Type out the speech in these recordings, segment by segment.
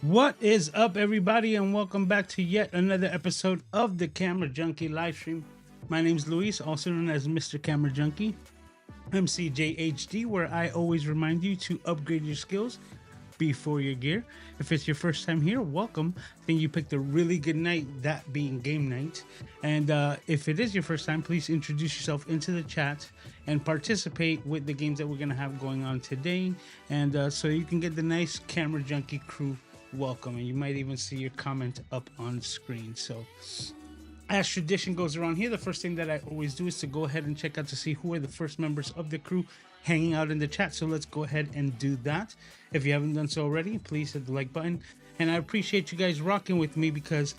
What is up, everybody, and welcome back to yet another episode of the Camera Junkie live stream. My name's Luis, also known as Mr. Camera Junkie, MCJ HD, where I always remind you to upgrade your skills before your gear. If it's your first time here, welcome. I think you picked a really good night, that being game night. And if it is your first time, please introduce yourself into the chat and participate with the games that we're going to have going on today. And so you can get the nice Camera Junkie crew welcome. And you might even see your comment up on screen. So as tradition goes around here, the first thing that I always do is to go ahead and check out to see who are the first members of the crew hanging out in the chat. So let's go ahead and do that. If you haven't done so already, please hit the like button. And I appreciate you guys rocking with me because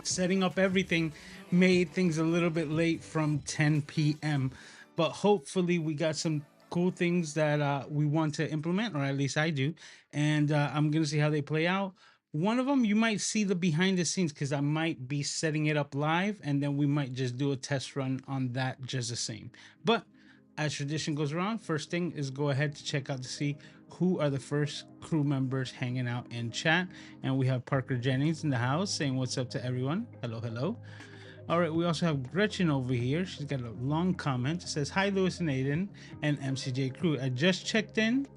setting up everything made things a little bit late from 10 p.m. But hopefully we got some cool things that we want to implement, or at least I do. And I'm going to see how they play out. One of them, you might see the behind the scenes because I might be setting it up live, and then we might just do a test run on that just the same. But as tradition goes around, first thing is go ahead to check out to see who are the first crew members hanging out in chat. And we have Parker Jennings in the house saying what's up to everyone. Hello, hello. All right, we also have Gretchen over here. She's got a long comment. It says, "Hi, Lewis and Aiden and MCJ crew. I just checked in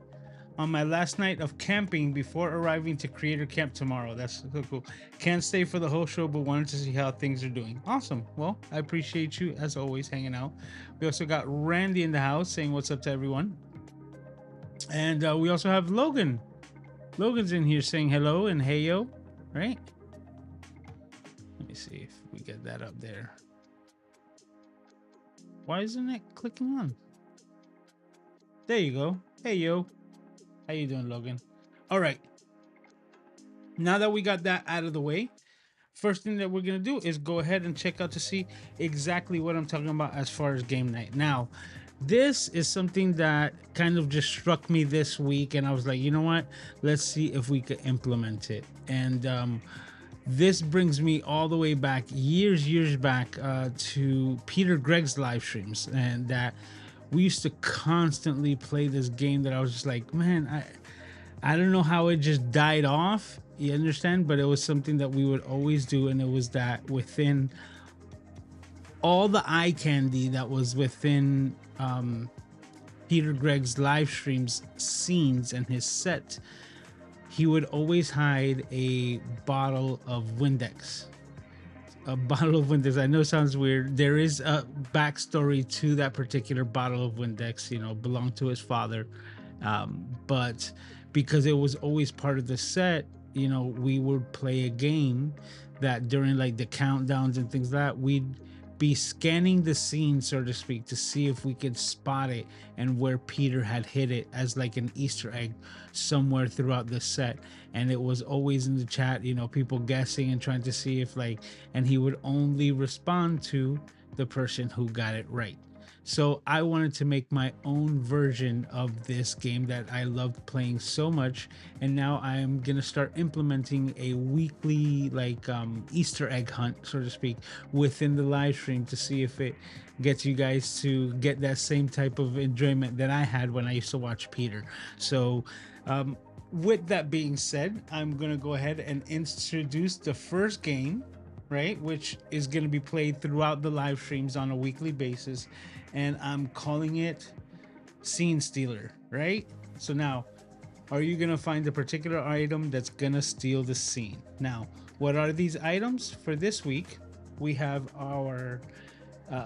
on my last night of camping before arriving to Creator Camp tomorrow." That's so cool. Can't stay for the whole show, but wanted to see how things are doing. Awesome. Well, I appreciate you as always hanging out. We also got Randy in the house saying what's up to everyone. And we also have Logan. Logan's in here saying hello and hey yo, right? Let me see if we get that up there. Why isn't it clicking on? There you go. Hey yo. How you doing, Logan? All right. Now that we got that out of the way, first thing that we're gonna do is go ahead and check out to see exactly what I'm talking about as far as game night. Now, this is something that kind of just struck me this week, and I was like, you know what? Let's see if we could implement it. And this brings me all the way back, years back, to Peter Gregg's live streams, and that we used to constantly play this game. That I was just like, man, I don't know how it just died off. You understand? But it was something that we would always do, and it was that within all the eye candy that was within Peter Gregg's live streams, scenes, and his set, he would always hide a bottle of Windex. A bottle of Windex. I know it sounds weird. There is a backstory to that particular bottle of Windex. You know, belonged to his father, but because it was always part of the set, you know, we would play a game that during like the countdowns and things like that, we'd be scanning the scene, so to speak, to see if we could spot it and where Peter had hid it as like an Easter egg somewhere throughout the set. And it was always in the chat, you know, people guessing and trying to see if like, and he would only respond to the person who got it right. So I wanted to make my own version of this game that I loved playing so much, and now I am gonna start implementing a weekly like Easter egg hunt, so to speak, within the live stream to see if it gets you guys to get that same type of enjoyment that I had when I used to watch Peter. So with that being said, I'm gonna go ahead and introduce the first game, right, which is going to be played throughout the live streams on a weekly basis, and I'm calling it Scene Stealer, right? So now, are you going to find a particular item that's going to steal the scene? Now, what are these items for this week? We have our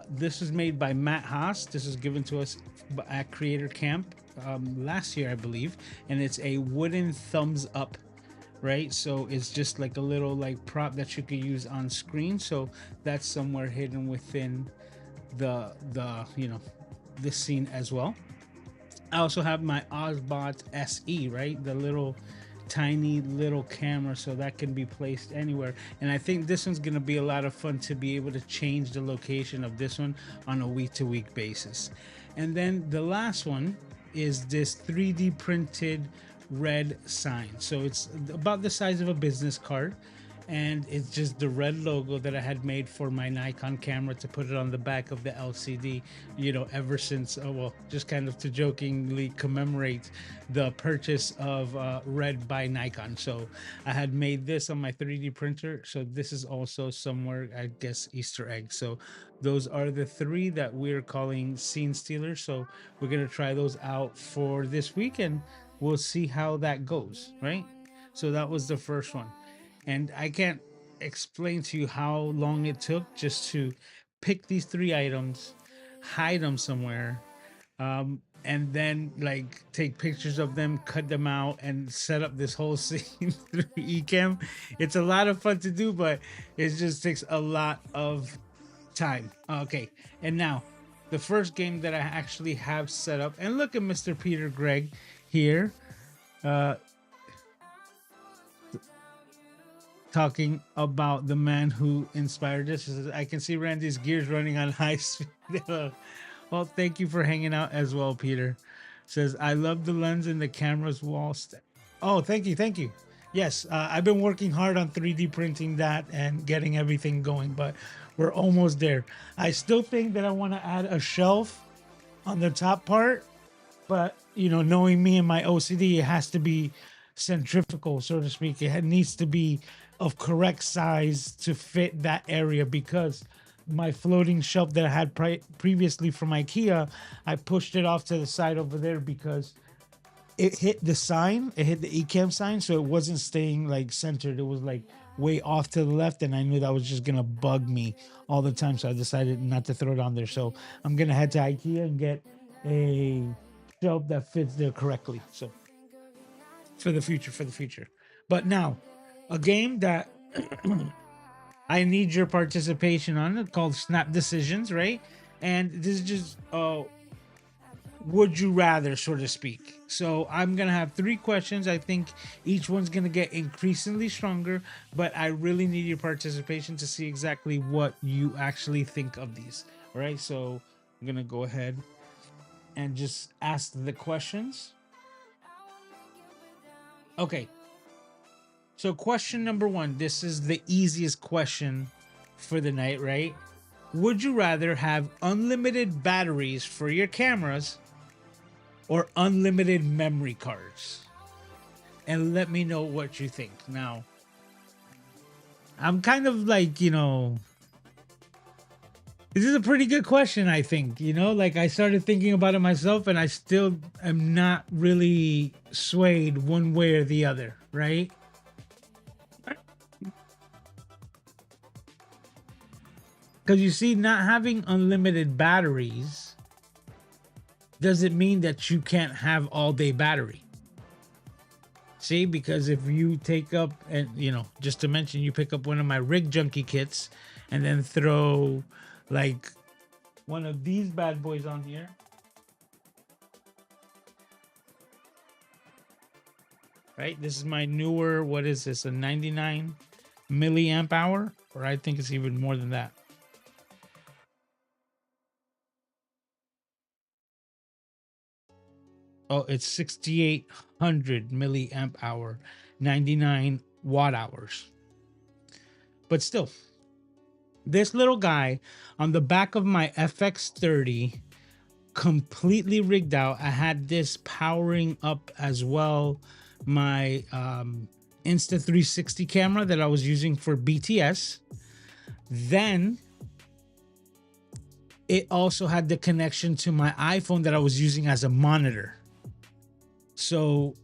this is made by Matt Haas. This is given to us at Creator Camp last year, I believe, and it's a wooden thumbs up, right? So it's just like a little like prop that you could use on screen. So that's somewhere hidden within the you know, the scene as well. I also have my Ozbot SE, right? The little tiny little camera, so that can be placed anywhere. And I think this one's gonna be a lot of fun to be able to change the location of this one on a week to week basis. And then the last one is this 3D printed red sign. So it's about the size of a business card, and it's just the red logo that I had made for my Nikon camera to put it on the back of the LCD, ever since, well, just kind of to jokingly commemorate the purchase of red by Nikon. So I had made this on my 3D printer. So this is also somewhere, I guess, Easter egg. So those are the three that we're calling scene stealers. So we're going to try those out for this weekend. We'll see how that goes, right? So that was the first one. And I can't explain to you how long it took just to pick these three items, hide them somewhere, and then like take pictures of them, cut them out, and set up this whole scene through Ecamm. It's a lot of fun to do, but it just takes a lot of time. Okay, and now the first game that I actually have set up, and look at Mr. Peter Gregg here. Uh, Talking about the man who inspired this. I can see Randy's gears running on high speed. Well, thank you for hanging out as well, Peter. Says, I love the lens and the camera's wall. Oh, thank you. Thank you. Yes, I've been working hard on 3D printing that and getting everything going, but we're almost there. I still think that I want to add a shelf on the top part, but knowing me and my OCD, it has to be centrifugal, so to speak. It needs to be of correct size to fit that area, because my floating shelf that I had previously from IKEA, I pushed it off to the side over there because it hit the sign, it hit the Ecamm sign, so it wasn't staying like centered. It was like way off to the left, and I knew that was just gonna bug me all the time, so I decided not to throw it on there. So I'm gonna head to IKEA and get a shelf that fits there correctly. So for the future. But now, a game that I need your participation on, called Snap Decisions, right? And this is just would you rather, so to speak. So I'm gonna have three questions. I think each one's gonna get increasingly stronger, but I really need your participation to see exactly what you actually think of these. All right, so I'm gonna go ahead and just ask the questions. Okay. So question number one, this is the easiest question for the night, right? Would you rather have unlimited batteries for your cameras or unlimited memory cards? And let me know what you think. Now, I'm kind of like, this is a pretty good question, I think. Like I started thinking about it myself, and I still am not really swayed one way or the other, right? Because you see, not having unlimited batteries doesn't mean that you can't have all day battery. See, because if you take up, and just to mention, you pick up one of my rig junkie kits and then throw like one of these bad boys on here. Right? This is my newer, what is this? A 99 milliamp hour? Or I think it's even more than that. Oh, it's 6,800 milliamp hour, 99 watt hours. But still, this little guy on the back of my FX30, completely rigged out. I had this powering up as well my Insta360 camera that I was using for BTS. Then it also had the connection to my iPhone that I was using as a monitor. So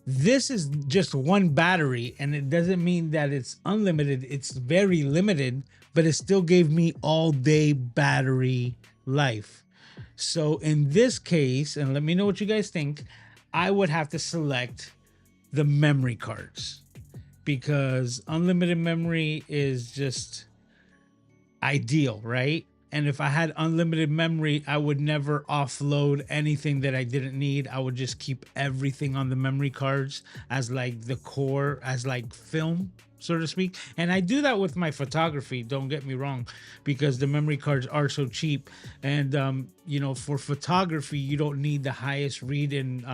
this is just one battery, and it doesn't mean that it's unlimited. It's very limited, but it still gave me all day battery life. So in this case, and let me know what you guys think, I would have to select the memory cards, because unlimited memory is just ideal, right? And if I had unlimited memory, I would never offload anything that I didn't need. I would just keep everything on the memory cards as like the core, as like film, so to speak. And I do that with my photography, don't get me wrong, because the memory cards are so cheap. And for photography, you don't need the highest read in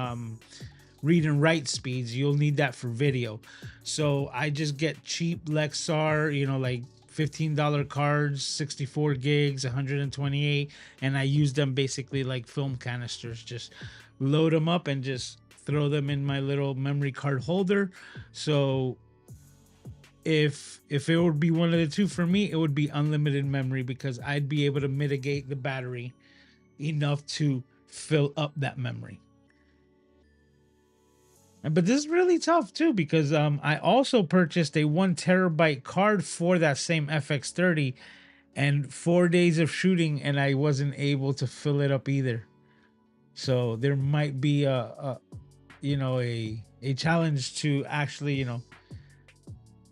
read and write speeds, you'll need that for video. So I just get cheap Lexar, like $15 cards, 64 gigs, 128, and I use them basically like film canisters. Just load them up and just throw them in my little memory card holder. So if it would be one of the two for me, it would be unlimited memory because I'd be able to mitigate the battery enough to fill up that memory. But this is really tough too because I also purchased a 1 terabyte card for that same FX30 and 4 days of shooting and I wasn't able to fill it up either. So there might be a a challenge to actually,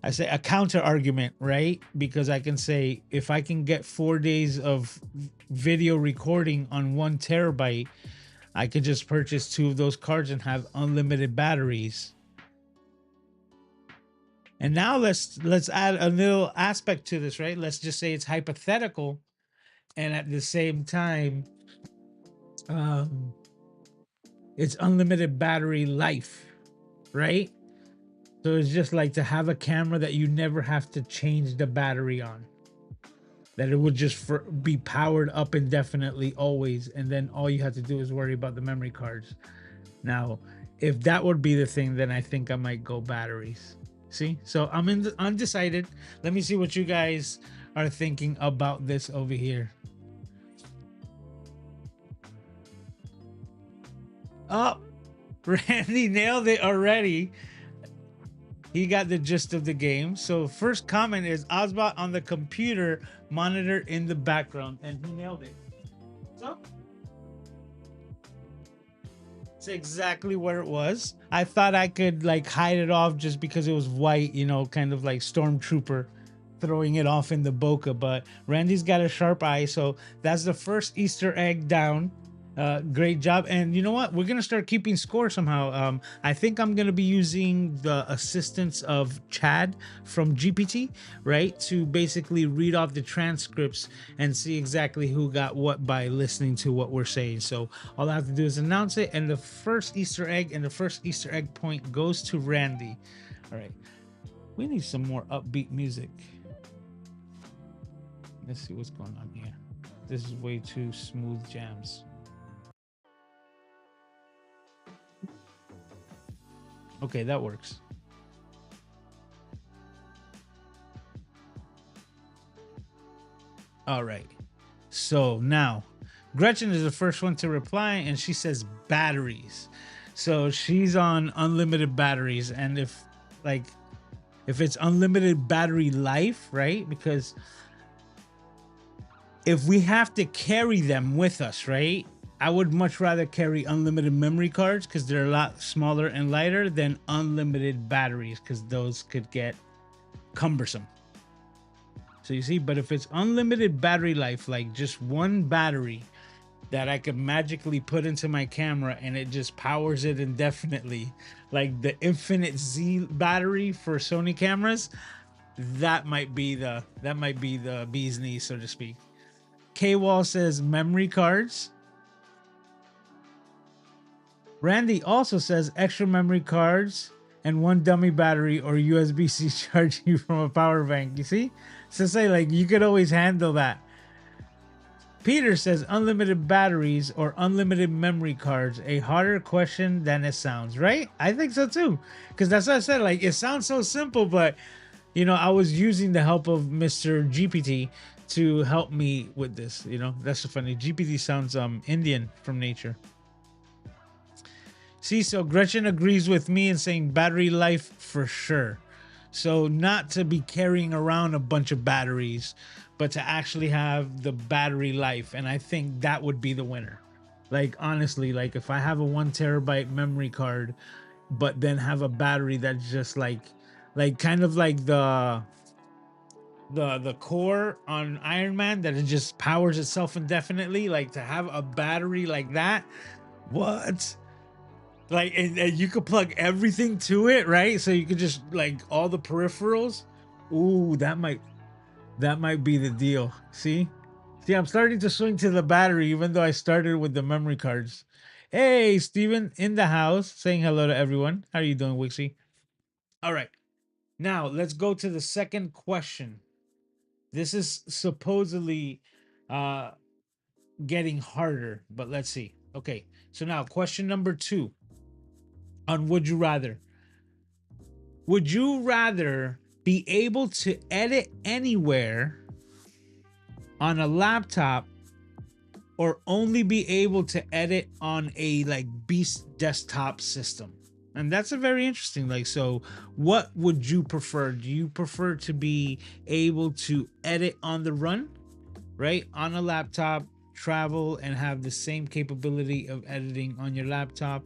I say a counter argument, right? Because I can say if I can get 4 days of video recording on 1 terabyte, I could just purchase 2 of those cards and have unlimited batteries. And now let's add a little aspect to this, right? Let's just say it's hypothetical, and at the same time, it's unlimited battery life, right? So it's just like to have a camera that you never have to change the battery on. That it would just be powered up indefinitely always, and then all you have to do is worry about the memory cards. Now, if that would be the thing, then I think I might go batteries. See? So I'm undecided. Let me see what you guys are thinking about this over here. Oh, Randy nailed it already. He got the gist of the game. So first comment is Ozbot on the computer monitor in the background, and he nailed it. So it's exactly where it was. I thought I could like hide it off just because it was white, kind of like Stormtrooper throwing it off in the bokeh, but Randy's got a sharp eye, so that's the first Easter egg down. Great job. And you know what, we're gonna start keeping score somehow. I think I'm gonna be using the assistance of Chad from GPT, right, to basically read off the transcripts and see exactly who got what by listening to what we're saying. So all I have to do is announce it, and the first Easter egg and the first Easter egg point goes to Randy. All right, we need some more upbeat music. Let's see what's going on here. This is way too smooth jams. Okay, that works. All right. So now Gretchen is the first one to reply, and she says batteries. So she's on unlimited batteries. And if it's unlimited battery life, right? Because if we have to carry them with us, right? I would much rather carry unlimited memory cards because they're a lot smaller and lighter than unlimited batteries because those could get cumbersome. So you see, but if it's unlimited battery life, like just one battery that I could magically put into my camera and it just powers it indefinitely, like the Infinite Z battery for Sony cameras, that might be the bee's knees, so to speak. K-Wall says memory cards. Randy also says extra memory cards and one dummy battery or USB-C charging you from a power bank. You see? So say like you could always handle that. Peter says unlimited batteries or unlimited memory cards. A harder question than it sounds, right? I think so too. Because that's what I said. Like it sounds so simple, but I was using the help of Mr. GPT to help me with this. That's so funny. GPT sounds Indian from nature. See, so Gretchen agrees with me in saying battery life for sure. So not to be carrying around a bunch of batteries, but to actually have the battery life. And I think that would be the winner. Like, honestly, like if I have a 1 terabyte memory card, but then have a battery that's just like kind of like the core on Iron Man, that it just powers itself indefinitely. Like to have a battery like that, what? Like, and you could plug everything to it, right? So you could just like all the peripherals. Ooh, that might be the deal. See, I'm starting to swing to the battery, even though I started with the memory cards. Hey, Steven in the house saying hello to everyone. How are you doing, Wixie? All right. Now, let's go to the second question. This is supposedly uh getting harder, but let's see. Okay. So now, question number 2 on would you rather. Would you rather be able to edit anywhere on a laptop or only be able to edit on a like beast desktop system? And that's a very interesting, like, so what would you prefer? Do you prefer to be able to edit on the run, right, on a laptop, travel and have the same capability of editing on your laptop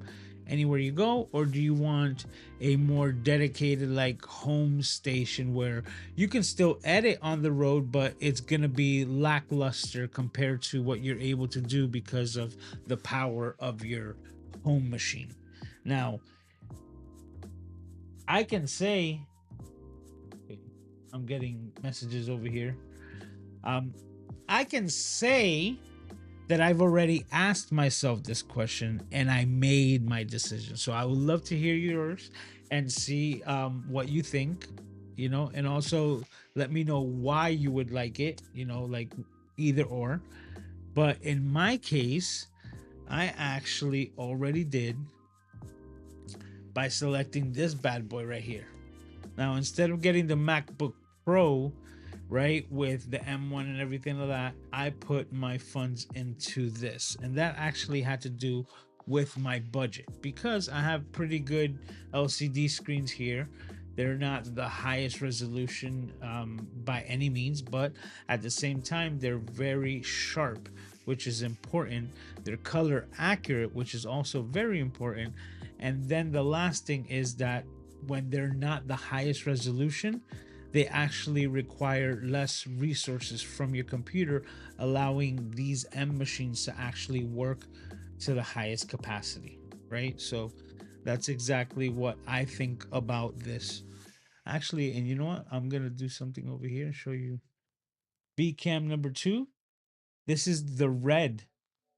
anywhere you go, or do you want a more dedicated like home station where you can still edit on the road but it's going to be lackluster compared to what you're able to do because of the power of your home machine? Now, I can say, I'm getting messages over here. I can say that I've already asked myself this question and I made my decision. So I would love to hear yours and see what you think, and also let me know why you would like it, like either or. But in my case, I actually already did by selecting this bad boy right here. Now, instead of getting the MacBook Pro, right, with the M1 and everything like that, I put my funds into this. And that actually had to do with my budget because I have pretty good LCD screens here. They're not the highest resolution by any means, but at the same time, they're very sharp, which is important. They're color accurate, which is also very important. And then the last thing is that when they're not the highest resolution, they actually require less resources from your computer, allowing these M machines to actually work to the highest capacity, right? So that's exactly what I think about this. Actually, and you know what? I'm going to do something over here and show you B cam number 2. This is the red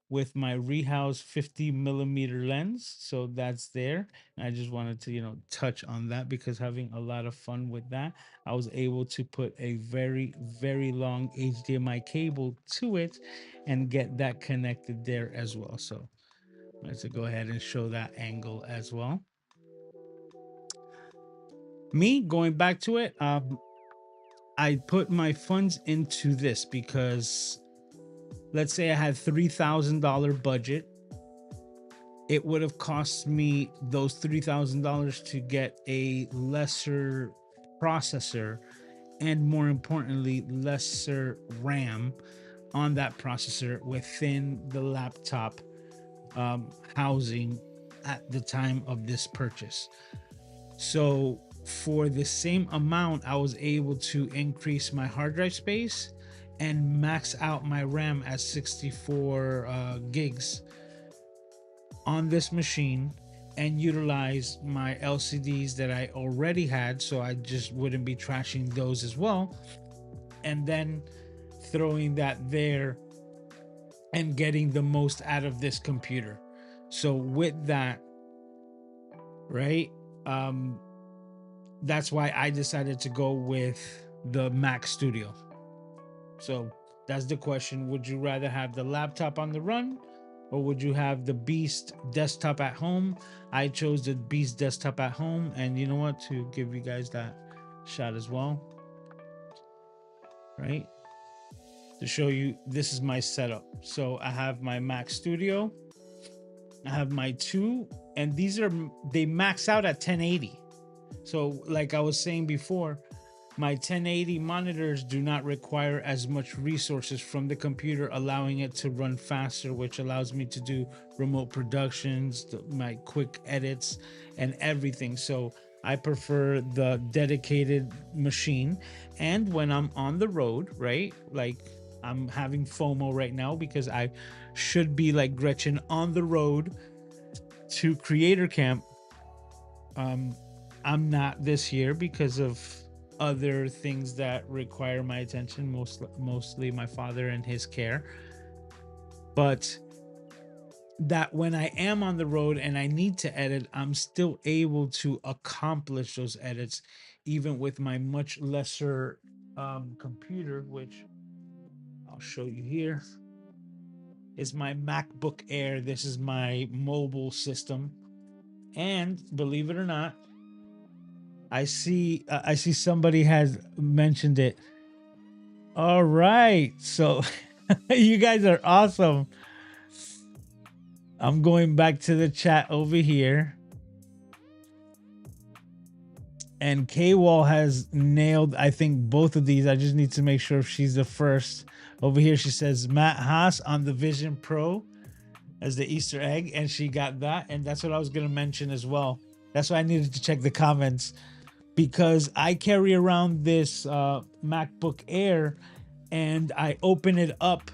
with my rehouse 50mm lens, so that's there. And I just wanted to touch on that because having a lot of fun with that. I was able to put a very long HDMI cable to it and get that connected there as well. So let's go ahead and show that angle as well. Me going back to it, I put my funds into this because let's say I had $3,000 budget. It would have cost me those $3,000 to get a lesser processor and, more importantly, lesser RAM on that processor within the laptop housing at the time of this purchase. So for the same amount, I was able to increase my hard drive space and max out my RAM at 64 gigs on this machine and utilize my LCDs that I already had, so I just wouldn't be trashing those as well, and then throwing that there and getting the most out of this computer. So with that, right, that's why I decided to go with the Mac Studio. So that's the question. Would you rather have the laptop on the run or would you have the Beast desktop at home? I chose the Beast desktop at home. And you know what? To give you guys that shot as well, right? To show you, this is my setup. So I have my Mac Studio. I have my 2, and they max out at 1080. So like I was saying before, my 1080 monitors do not require as much resources from the computer, allowing it to run faster, which allows me to do remote productions, my quick edits, and everything. So I prefer the dedicated machine. And when I'm on the road, right? Like I'm having FOMO right now because I should be like Gretchen on the road to creator camp. I'm not this year because of other things that require my attention, mostly my father and his care. But that when I am on the road and I need to edit, I'm still able to accomplish those edits, even with my much lesser computer, which I'll show you here. Is my MacBook Air. This is my mobile system, and believe it or not, I see somebody has mentioned it. All right, so you guys are awesome. I'm going back to the chat over here. And K-Wall has nailed, I think, both of these. I just need to make sure if she's the first. Over here, she says Matt Haas on the Vision Pro as the Easter egg, and she got that. And that's what I was going to mention as well. That's why I needed to check the comments, because I carry around this MacBook Air, and I open it up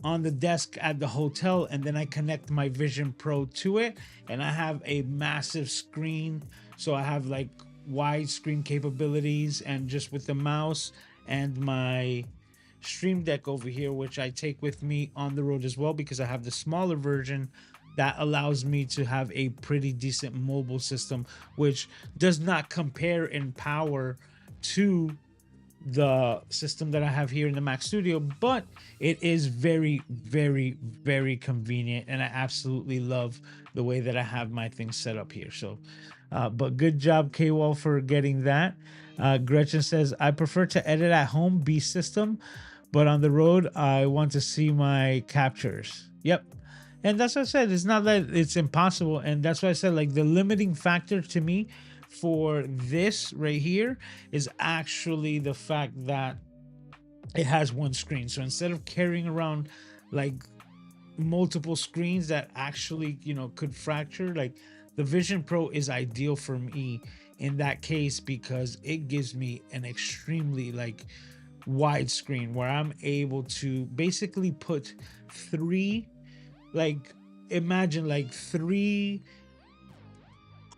on the desk at the hotel, and then I connect my Vision Pro to it, and I have a massive screen. So I have like widescreen capabilities, and just with the mouse and my Stream Deck over here, which I take with me on the road as well, because I have the smaller version that allows me to have a pretty decent mobile system, which does not compare in power to the system that I have here in the Mac Studio, but it is very, very, very convenient, and I absolutely love the way that I have my things set up here. So, but good job, K-Wall, for getting that. Gretchen says, I prefer to edit at home, B system, but on the road, I want to see my captures. Yep. And that's what I said. It's not that it's impossible. And that's why I said, like, the limiting factor to me for this right here is actually the fact that it has one screen. So instead of carrying around like multiple screens that actually, you know, could fracture, like, the Vision Pro is ideal for me in that case, because it gives me an extremely like wide screen where I'm able to basically put three, like, imagine like three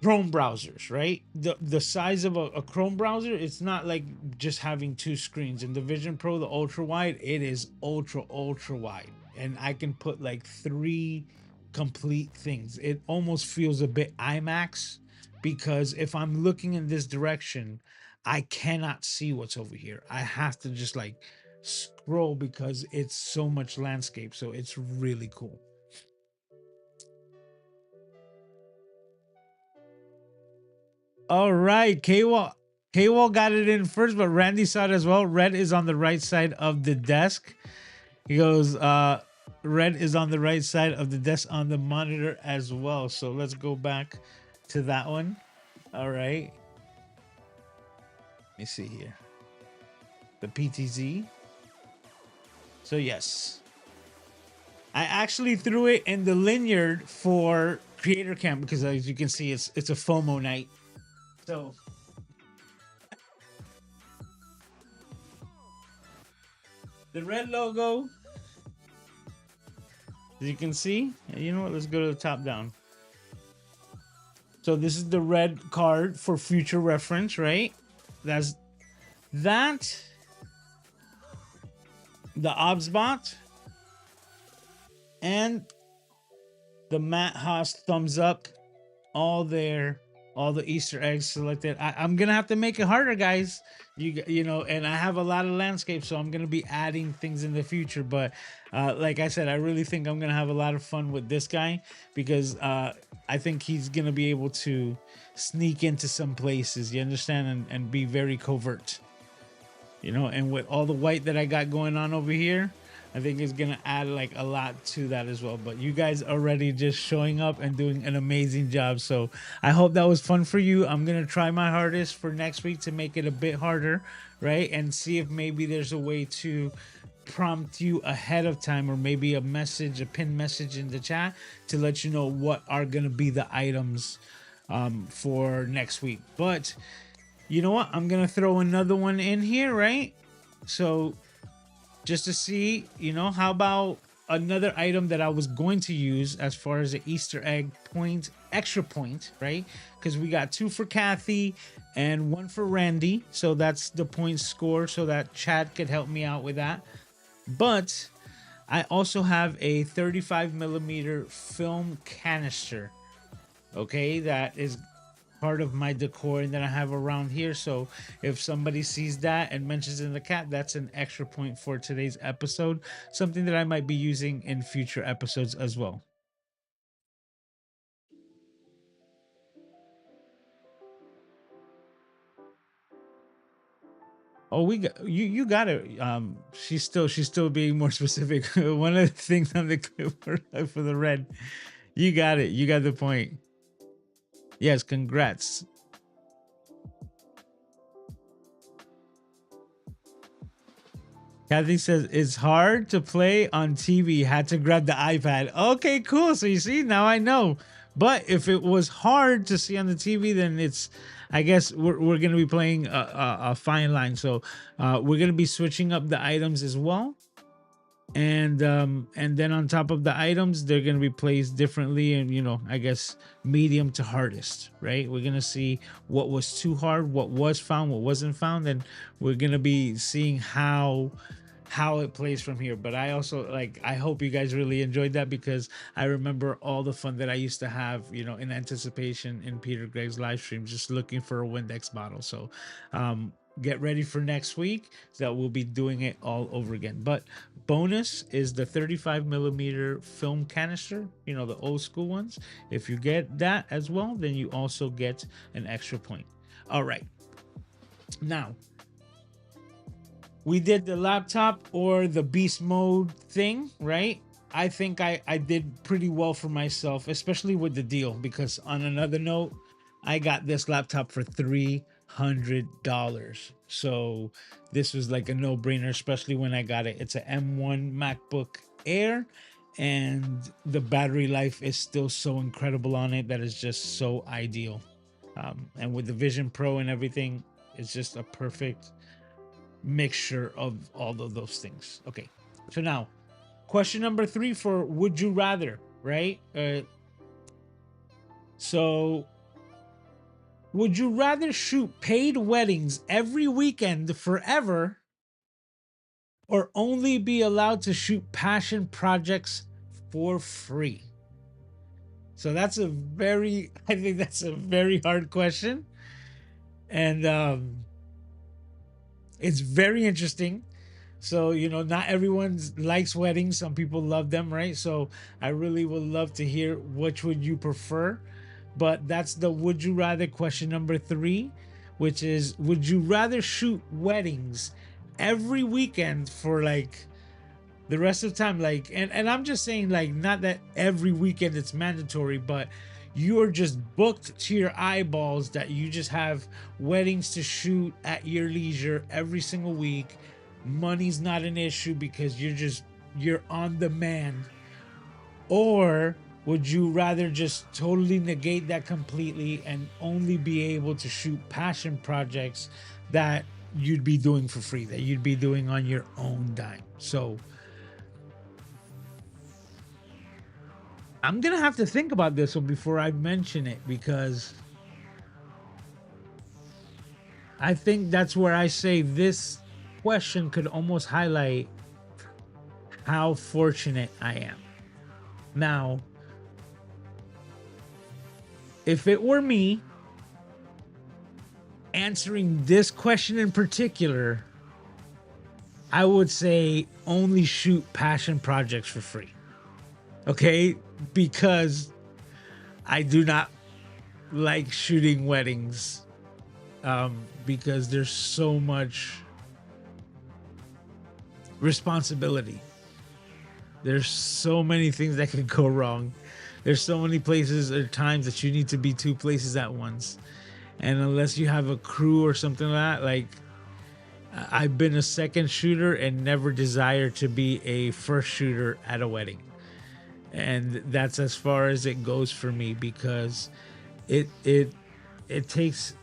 Chrome browsers, right? The size of a Chrome browser. It's not like just having two screens. In the Vision Pro, the ultra wide, it is ultra wide, and I can put like three complete things. It almost feels a bit IMAX, because if I'm looking in this direction, I cannot see what's over here. I have to just like scroll, because it's so much landscape. So it's really cool. All right, K-Wall got it in first, but Randy saw it as well. Red is on the right side of the desk. He goes, Red is on the right side of the desk on the monitor as well. So let's go back to that one. All right. Let me see here. The PTZ. So yes, I actually threw it in the linear for Creator Camp, because as you can see, it's a FOMO night. So the red logo, as you can see, you know what, let's go to the top down. So this is the red card for future reference, right? That's that. The OBSBot and the Matt Haas thumbs up, all there, all the Easter eggs selected. I'm gonna have to make it harder, guys. You know, and I have a lot of landscape, so I'm gonna be adding things in the future. But like I said, I really think I'm gonna have a lot of fun with this guy, because I think he's gonna be able to sneak into some places, you understand, and be very covert. You know, and with all the white that I got going on over here, I think it's gonna add like a lot to that as well. But you guys already just showing up and doing an amazing job. So I hope that was fun for you. I'm gonna try my hardest for next week to make it a bit harder, right? And see if maybe there's a way to prompt you ahead of time, or maybe a message, a pinned message in the chat to let you know what are gonna be the items for next week. But you know what? I'm gonna throw another one in here, right? So just to see, you know, how about another item that I was going to use as far as the Easter egg point, extra point, right? Because we got 2 for Kathy and 1 for Randy. So that's the point score, so that Chad could help me out with that. But I also have a 35 millimeter film canister. Okay, that is part of my decor and that I have around here. So if somebody sees that and mentions it in the cat, that's an extra point for today's episode. Something that I might be using in future episodes as well. Oh, we got you. You got it. She's still being more specific. One of the things on the clip for the red. You got it. You got the point. Yes, congrats. Kathy says it's hard to play on TV. Had to grab the iPad. Okay, cool. So you see, now I know. But if it was hard to see on the TV, then it's, I guess we're gonna be playing a fine line. So we're gonna be switching up the items as well, and then on top of the items, they're gonna be placed differently, and I guess medium to hardest. Right? We're gonna see what was too hard, what was found, what wasn't found, and we're gonna be seeing how it plays from here. But I also, like, I hope you guys really enjoyed that, because I remember all the fun that I used to have, in anticipation in Peter Gregg's live stream, just looking for a Windex bottle. So get ready for next week, that we'll be doing it all over again. But bonus is the 35 millimeter film canister, the old school ones. If you get that as well, then you also get an extra point. All right, now we did the laptop or the beast mode thing, right? I think I did pretty well for myself, especially with the deal, because on another note, I got this laptop for $300. So this was like a no-brainer, especially when I got it. It's an M1 MacBook Air, and the battery life is still so incredible on it that is just so ideal. And with the Vision Pro and everything, it's just a perfect mixture of all of those things. Okay, so now question number 3 for would you rather, right? So would you rather shoot paid weddings every weekend forever, or only be allowed to shoot passion projects for free? So that's a very, I think that's a very hard question, and it's very interesting. So, not everyone likes weddings. Some people love them, right? So I really would love to hear which would you prefer. But that's the would you rather question number 3, which is would you rather shoot weddings every weekend for like the rest of the time? Like, and I'm just saying, like, not that every weekend it's mandatory, but you're just booked to your eyeballs, that you just have weddings to shoot at your leisure every single week. Money's not an issue because you're on demand. Or would you rather just totally negate that completely and only be able to shoot passion projects that you'd be doing for free, that you'd be doing on your own dime? So I'm gonna have to think about this one before I mention it, because I think that's where I say this question could almost highlight how fortunate I am. Now, if it were me answering this question in particular, I would say only shoot passion projects for free. Okay? Because I do not like shooting weddings, because there's so much responsibility. There's so many things that could go wrong. There's so many places or times that you need to be 2 places at once. And unless you have a crew or something like that, like, I've been a second shooter and never desired to be a first shooter at a wedding. And that's as far as it goes for me, because it takes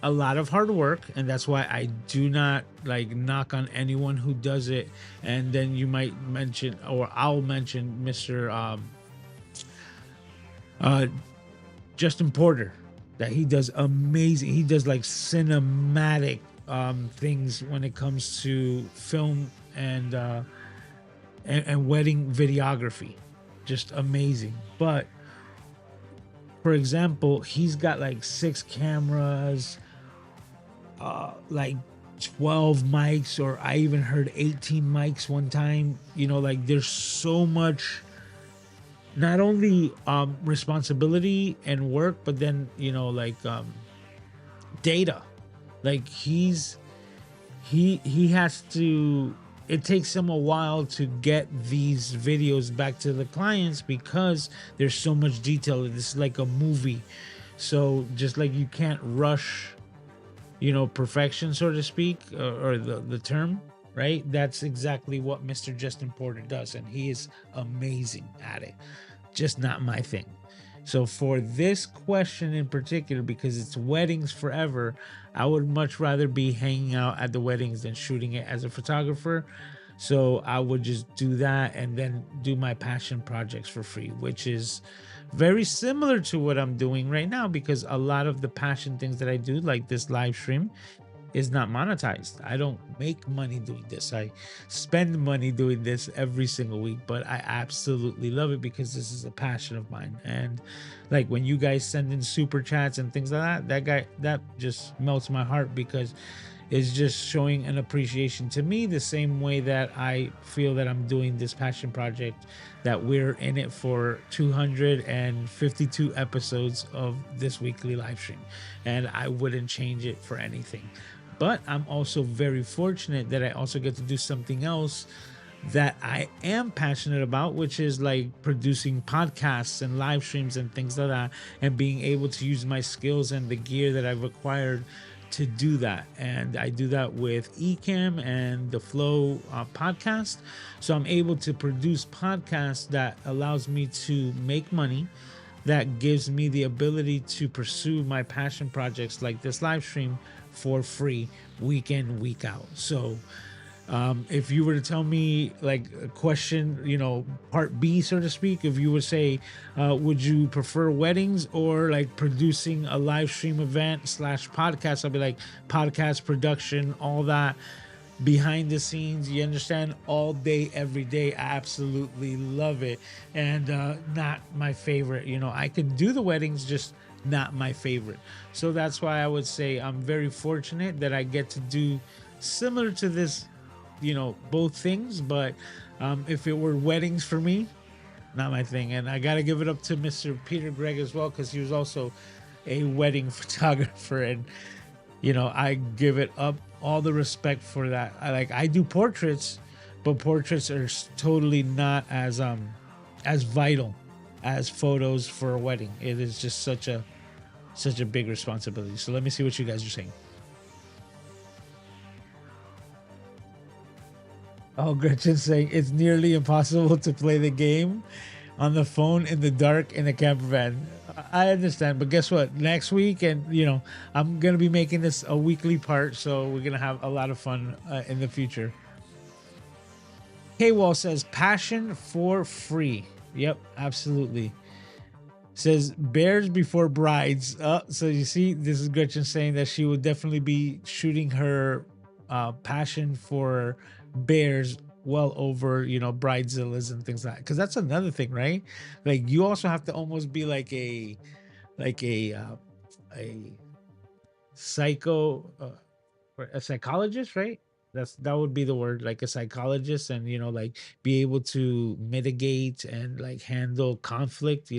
a lot of hard work, and that's why I do not like knock on anyone who does it. And then you might mention, or I'll mention, Mr. Justin Porter, that he does amazing. He does like cinematic things when it comes to film and and wedding videography, just amazing. But for example, he's got like 6 cameras, like 12 mics, or I even heard 18 mics one time. Like there's so much, not only responsibility and work, but then like data. Like he has to, it takes him a while to get these videos back to the clients because there's so much detail. It's like a movie. So just like you can't rush perfection, so to speak, or the term, right? That's exactly what Mr. Justin Porter does, and he is amazing at it. Just not my thing. So for this question in particular, because it's weddings forever, I would much rather be hanging out at the weddings than shooting it as a photographer. So I would just do that and then do my passion projects for free, which is very similar to what I'm doing right now, because a lot of the passion things that I do, like this live stream, is not monetized. I don't make money doing this. I spend money doing this every single week, but I absolutely love it because this is a passion of mine. And like when you guys send in super chats and things like that just melts my heart, because is just showing an appreciation to me, the same way that I feel that I'm doing this passion project, that we're in it for 252 episodes of this weekly live stream, and I wouldn't change it for anything. But I'm also very fortunate that I also get to do something else that I am passionate about, which is like producing podcasts and live streams and things like that, and being able to use my skills and the gear that I've acquired to do that. And I do that with Ecamm and the Flow podcast. So I'm able to produce podcasts that allows me to make money, that gives me the ability to pursue my passion projects like this live stream for free, week in, week out. So if you were to tell me like a question, part B, so to speak, if you would say, would you prefer weddings or like producing a live stream event slash podcast? I'll be like, podcast production, all that behind the scenes, you understand, all day, every day. I absolutely love it. And not my favorite. I can do the weddings, just not my favorite. So that's why I would say I'm very fortunate that I get to do similar to this, both things. But if it were weddings for me, not my thing. And I got to give it up to Mr. Peter Gregg as well, because he was also a wedding photographer. And I give it up all the respect for that. I do portraits, but portraits are totally not as vital as photos for a wedding. It is just such a big responsibility. So let me see what you guys are saying. Oh, Gretchen's saying it's nearly impossible to play the game on the phone in the dark in a camper van. I understand, but guess what? Next week, and I'm gonna be making this a weekly part, so we're gonna have a lot of fun in the future. K-Wall says passion for free. Yep, absolutely. Says bears before brides. So you see, this is Gretchen saying that she would definitely be shooting her passion for bears well over bridezillas and things like that, because that's another thing, right? Like you also have to almost be like a a psycho or a psychologist, right? That would be the word, like a psychologist, and like be able to mitigate and like handle conflict,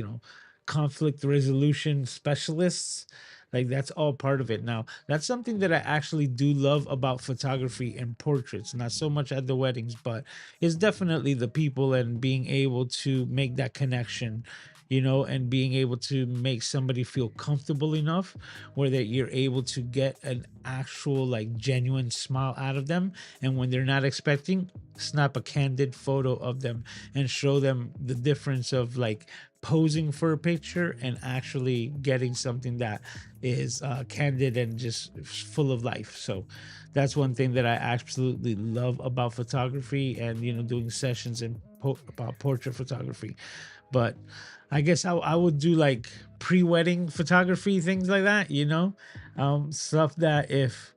conflict resolution specialists. Like that's all part of it. Now that's something that I actually do love about photography and portraits, not so much at the weddings, but it's definitely the people and being able to make that connection, and being able to make somebody feel comfortable enough where that you're able to get an actual like genuine smile out of them, and when they're not expecting, snap a candid photo of them and show them the difference of like posing for a picture and actually getting something that is candid and just full of life. So that's one thing that I absolutely love about photography, and doing sessions and about portrait photography. But I guess I would do like pre-wedding photography, things like that, stuff that if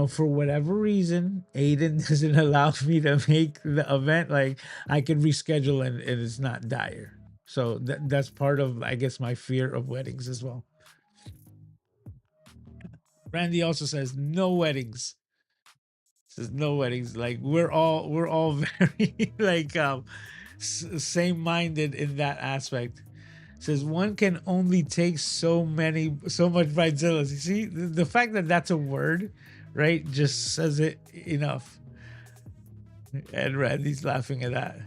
for whatever reason, Aiden doesn't allow me to make the event. Like, I can reschedule and it's not dire. So that's part of, I guess, my fear of weddings as well. Randy also says no weddings. Says no weddings. Like, we're all very like same minded in that aspect. Says one can only take so much bridezillas. You see, the fact that that's a word, right, just says it enough. And Randy's laughing at that.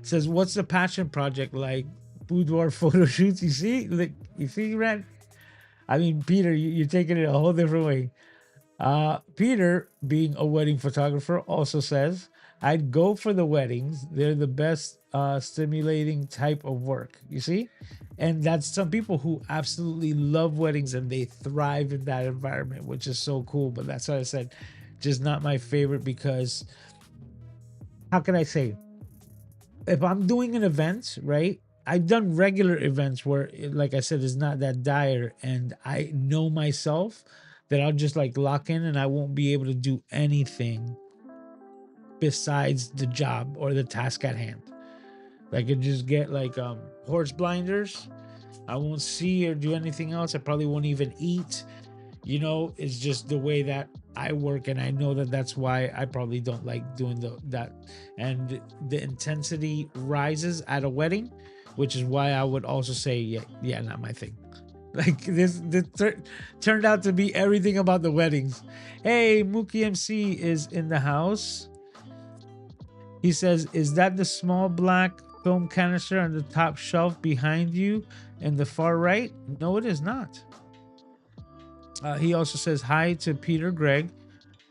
Says, what's the passion project like? Boudoir photo shoots. You see, like, Rand. I mean, Peter, you're taking it a whole different way. Peter, being a wedding photographer, also says, I'd go for the weddings. They're the best stimulating type of work. You see? And that's some people who absolutely love weddings and they thrive in that environment, which is so cool. But that's what I said, just not my favorite because, how can I say? If I'm doing an event, right? I've done regular events where, like I said, it's not that dire, and I know myself that I'll just like lock in and I won't be able to do anything besides the job or the task at hand. Like, I could just get like horse blinders. I won't see or do anything else. I probably won't even eat. It's just the way that I work, and I know that that's why I probably don't like doing that. And the intensity rises at a wedding, which is why I would also say, yeah, not my thing. Like, this turned out to be everything about the weddings. Hey, Mookie MC is in the house. He says, is that the small black film canister on the top shelf behind you in the far right? No, it is not. He also says hi to Peter Greg.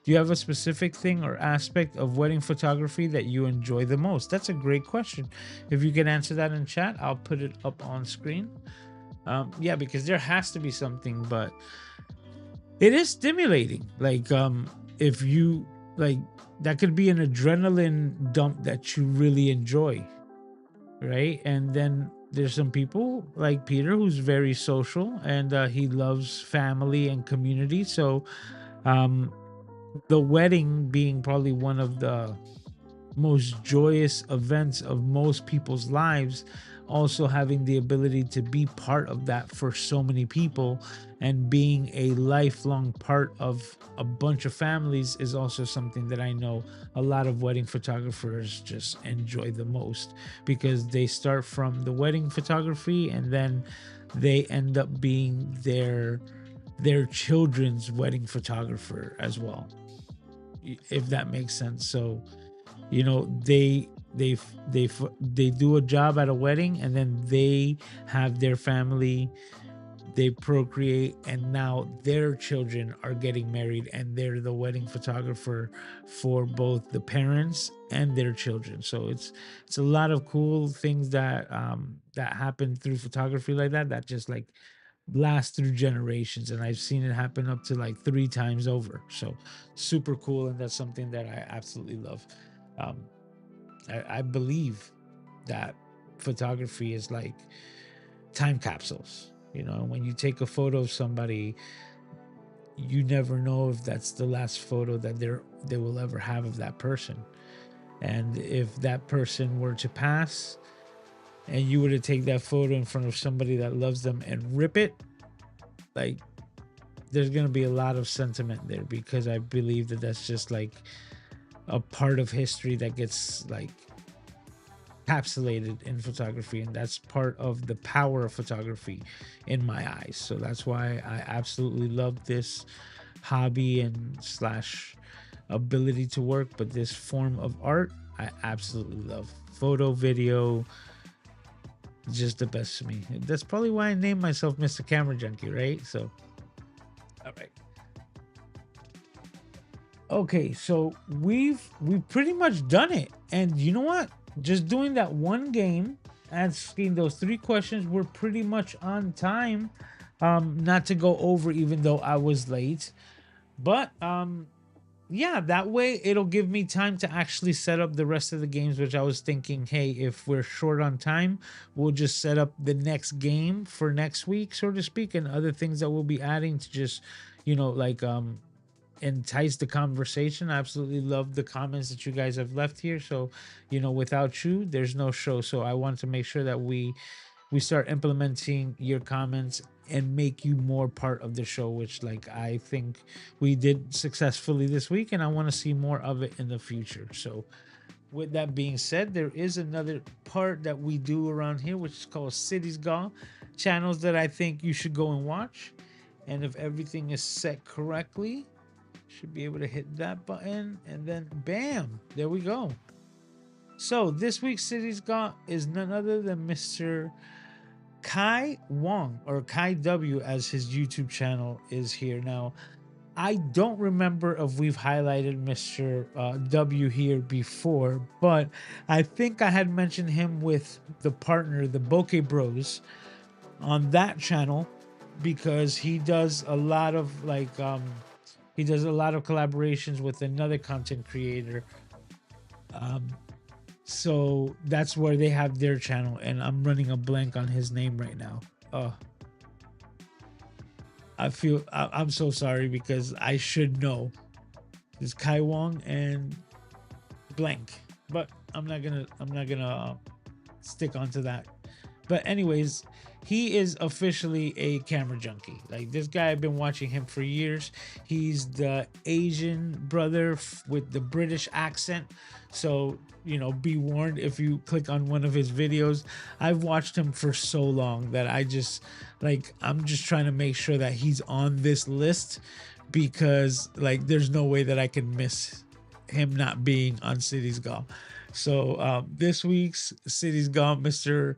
Do you have a specific thing or aspect of wedding photography that you enjoy the most? That's a great question. If you can answer that in chat, I'll put it up on screen. Yeah, because there has to be something, but it is stimulating. Like, if you like, that could be an adrenaline dump that you really enjoy, right? And then there's some people like Peter who's very social and he loves family and community. So, the wedding being probably one of the most joyous events of most people's lives, also having the ability to be part of that for so many people and being a lifelong part of a bunch of families is also something that I know a lot of wedding photographers just enjoy the most, because they start from the wedding photography and then they end up being their children's wedding photographer as well, if that makes sense. So they do a job at a wedding and then they have their family, they procreate, and now their children are getting married and they're the wedding photographer for both the parents and their children. So it's a lot of cool things that happen through photography like that just like last through generations, and I've seen it happen up to like 3 times over. So super cool, and that's something that I absolutely love. I believe that photography is like time capsules. When you take a photo of somebody, you never know if that's the last photo that they will ever have of that person. And if that person were to pass and you were to take that photo in front of somebody that loves them and rip it, like, there's going to be a lot of sentiment there, because I believe that that's just like a part of history that gets like encapsulated in photography, and that's part of the power of photography in my eyes. So that's why I absolutely love this hobby and slash ability to work, but this form of art I absolutely love. Photo, video, just the best to me. That's probably why I named myself Mr. Camera Junkie, right? So, all right. Okay, so we've pretty much done it. And you know what? Just doing that one game, asking those 3 questions, we're pretty much on time. Not to go over, even though I was late. But yeah, that way it'll give me time to actually set up the rest of the games, which I was thinking, hey, if we're short on time, we'll just set up the next game for next week, so to speak, and other things that we'll be adding to just, like entice the conversation. I absolutely love the comments that you guys have left here. So, without you, there's no show. So I want to make sure that we start implementing your comments and make you more part of the show, which like I think we did successfully this week, and I want to see more of it in the future. So with that being said, there is another part that we do around here, which is called Cities Gone, channels that I think you should go and watch. And if everything is set correctly, should be able to hit that button, and then bam, there we go. So this week's Cities Gone is none other than Mr. Kai Wong, or Kai W as his YouTube channel is here. Now, I don't remember if we've highlighted Mr. W here before, but I think I had mentioned him with the partner, the Bokeh Bros, on that channel, because he does a lot of he does a lot of collaborations with another content creator. So that's where they have their channel, and I'm running a blank on his name right now. I'm so sorry, because I should know. It's Kai Wong and blank, but I'm not gonna stick onto that. But anyways, he is officially a camera junkie. Like, this guy, I've been watching him for years. He's the Asian brother with the British accent. So, be warned if you click on one of his videos. I've watched him for so long that I'm just trying to make sure that he's on this list, because like there's no way that I can miss him not being on Cities Gone. So this week's Cities Gone, Mr.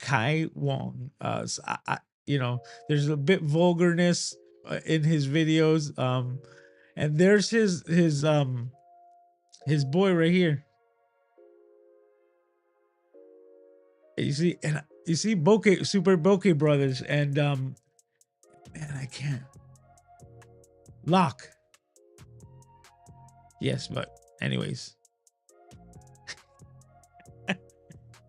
Kai Wong. So there's a bit vulgarness in his videos. And there's his boy right here. You see Bokeh, Super Bokeh Brothers, and man, I can't. Lock. Yes, but anyways.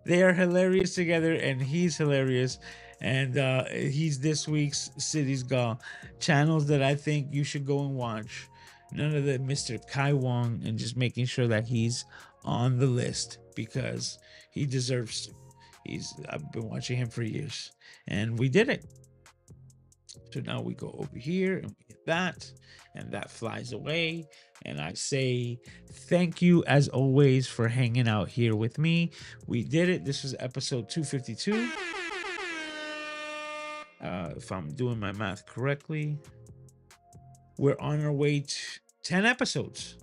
They are hilarious together, and he's hilarious. And he's this week's Cities Gone. Channels that I think you should go and watch. None of the Mr. Kai Wong, and just making sure that he's on the list, because he deserves to. I've been watching him for years, and we did it. So now we go over here and we hit that, and that flies away. And I say thank you as always for hanging out here with me. We did it. This was episode 252. If I'm doing my math correctly, we're on our way to 10 episodes.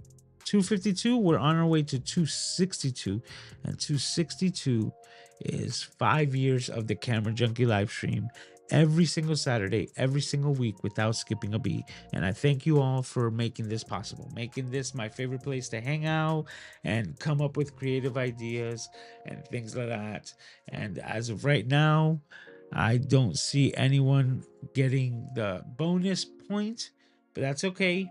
252, we're on our way to 262, and 262 is 5 years of the Camera Junkie live stream every single Saturday, every single week, without skipping a beat. And I thank you all for making this possible, making this my favorite place to hang out and come up with creative ideas and things like that. And as of right now, I don't see anyone getting the bonus point, but that's okay.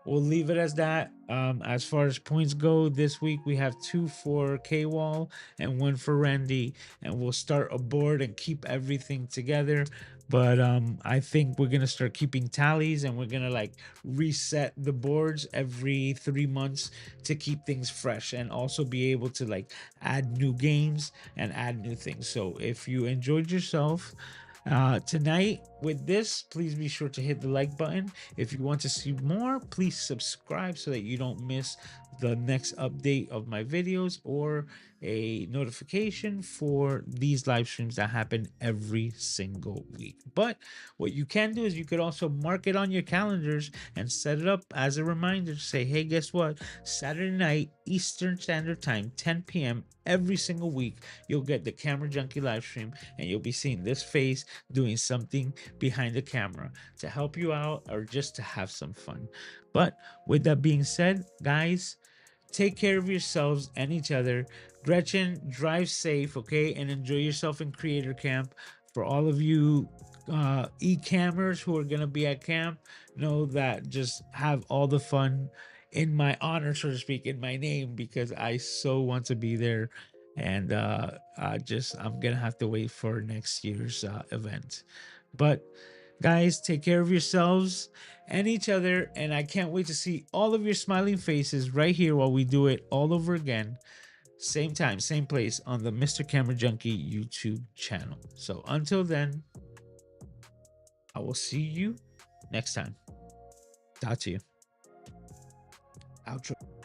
We'll leave it as that. As far as points go, this week we have 2 for K-Wall and 1 for Randy, and we'll start a board and keep everything together. But I think we're gonna start keeping tallies, and we're gonna reset the boards every 3 months to keep things fresh, and also be able to add new games and add new things. So if you enjoyed yourself tonight with this, please be sure to hit the like button. If you want to see more, please subscribe so that you don't miss the next update of my videos or a notification for these live streams that happen every single week. But what you can do is you could also mark it on your calendars and set it up as a reminder to say, hey, guess what? Saturday night, Eastern Standard Time, 10 p.m. every single week, you'll get the Camera Junkie live stream, and you'll be seeing this face doing something behind the camera to help you out or just to have some fun. But with that being said, guys, take care of yourselves and each other. Gretchen, drive safe, okay? And enjoy yourself in Creator Camp. For all of you e-cammers who are going to be at camp, know that just have all the fun in my honor, so to speak, in my name, because I so want to be there. And I'm gonna have to wait for next year's event. But guys, take care of yourselves and each other, and I can't wait to see all of your smiling faces right here while we do it all over again. Same time, same place on the Mr. Camera Junkie YouTube channel. So until then, I will see you next time. Talk to you. Outro.